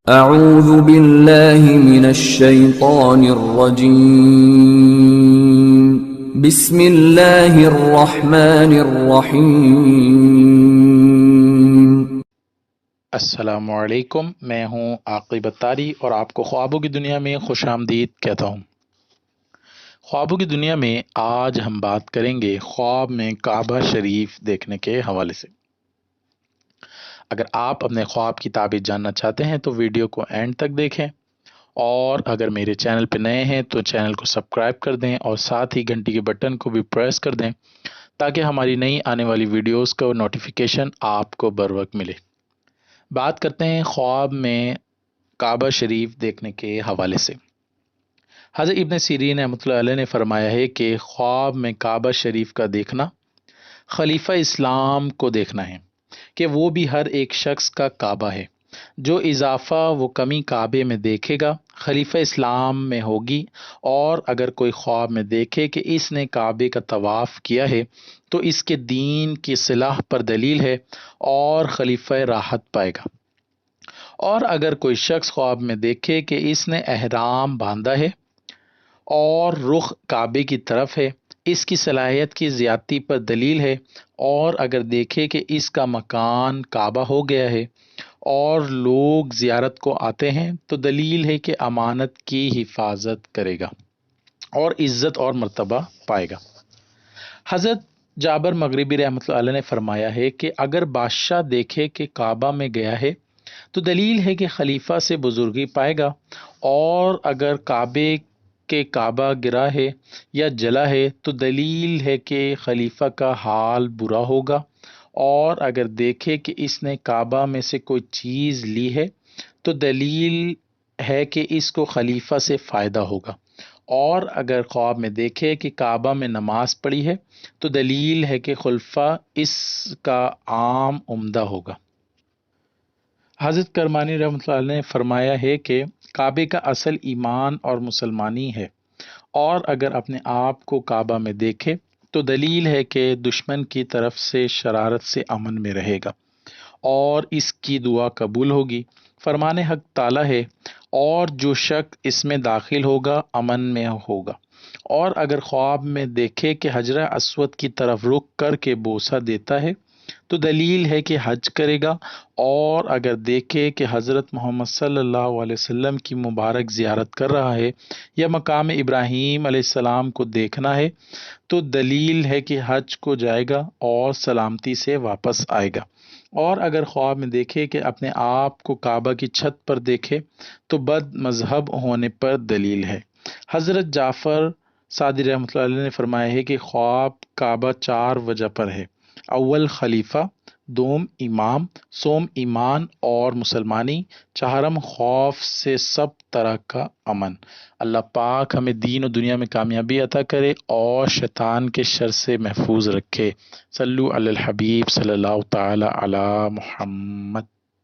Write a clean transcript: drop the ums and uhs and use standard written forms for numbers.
اعوذ باللہ من الشیطان الرجیم بسم اللہ الرحمن الرحیم۔ السلام علیکم، میں ہوں عاقب اتاری اور آپ کو خوابوں کی دنیا میں خوش آمدید کہتا ہوں۔ خوابوں کی دنیا میں آج ہم بات کریں گے خواب میں کعبہ شریف دیکھنے کے حوالے سے۔ اگر آپ اپنے خواب کی تعبیر جاننا چاہتے ہیں تو ویڈیو کو اینڈ تک دیکھیں، اور اگر میرے چینل پہ نئے ہیں تو چینل کو سبسکرائب کر دیں اور ساتھ ہی گھنٹی کے بٹن کو بھی پریس کر دیں تاکہ ہماری نئی آنے والی ویڈیوز کا نوٹیفیکیشن آپ کو بر وقت ملے۔ بات کرتے ہیں خواب میں کعبہ شریف دیکھنے کے حوالے سے۔ حضرت ابن سیرین رحمۃ اللہ علیہ نے فرمایا ہے کہ خواب میں کعبہ شریف کا دیکھنا خلیفہ اسلام کو دیکھنا ہے کہ وہ بھی ہر ایک شخص کا کعبہ ہے۔ جو اضافہ وہ کمی کعبے میں دیکھے گا خلیفہ اسلام میں ہوگی، اور اگر کوئی خواب میں دیکھے کہ اس نے کعبے کا طواف کیا ہے تو اس کے دین کی اصلاح پر دلیل ہے اور خلیفہ راحت پائے گا۔ اور اگر کوئی شخص خواب میں دیکھے کہ اس نے احرام باندھا ہے اور رخ کعبے کی طرف ہے، اس کی صلاحیت کی زیادتی پر دلیل ہے۔ اور اگر دیکھے کہ اس کا مکان کعبہ ہو گیا ہے اور لوگ زیارت کو آتے ہیں تو دلیل ہے کہ امانت کی حفاظت کرے گا اور عزت اور مرتبہ پائے گا۔ حضرت جابر مغربی رحمۃ اللہ علیہ نے فرمایا ہے کہ اگر بادشاہ دیکھے کہ کعبہ میں گیا ہے تو دلیل ہے کہ خلیفہ سے بزرگی پائے گا، اور اگر کعبے کے کعبہ گرا ہے یا جلا ہے تو دلیل ہے کہ خلیفہ کا حال برا ہوگا، اور اگر دیکھے کہ اس نے کعبہ میں سے کوئی چیز لی ہے تو دلیل ہے کہ اس کو خلیفہ سے فائدہ ہوگا، اور اگر خواب میں دیکھے کہ کعبہ میں نماز پڑھی ہے تو دلیل ہے کہ خلفہ اس کا عام عمدہ ہوگا۔ حضرت کرمانی رحمۃ اللہ علیہ نے فرمایا ہے کہ کعبے کا اصل ایمان اور مسلمانی ہے، اور اگر اپنے آپ کو کعبہ میں دیکھے تو دلیل ہے کہ دشمن کی طرف سے شرارت سے امن میں رہے گا اور اس کی دعا قبول ہوگی۔ فرمان حق تعالی ہے، اور جو شخص اس میں داخل ہوگا امن میں ہوگا۔ اور اگر خواب میں دیکھے کہ حجر اسود کی طرف رخ کر کے بوسہ دیتا ہے تو دلیل ہے کہ حج کرے گا، اور اگر دیکھے کہ حضرت محمد صلی اللہ علیہ وسلم کی مبارک زیارت کر رہا ہے یا مقام ابراہیم علیہ السلام کو دیکھنا ہے تو دلیل ہے کہ حج کو جائے گا اور سلامتی سے واپس آئے گا۔ اور اگر خواب میں دیکھے کہ اپنے آپ کو کعبہ کی چھت پر دیکھے تو بد مذہب ہونے پر دلیل ہے۔ حضرت جعفر صادق رحمۃ اللہ علیہ نے فرمایا ہے کہ خواب کعبہ 4 وجہ پر ہے: اول خلیفہ، دوم امام، سوم ایمان اور مسلمانی، چہارم خوف سے سب طرح کا امن۔ اللہ پاک ہمیں دین و دنیا میں کامیابی عطا کرے اور شیطان کے شر سے محفوظ رکھے۔ صلو علی الحبیب صلی اللہ تعالی علی محمد۔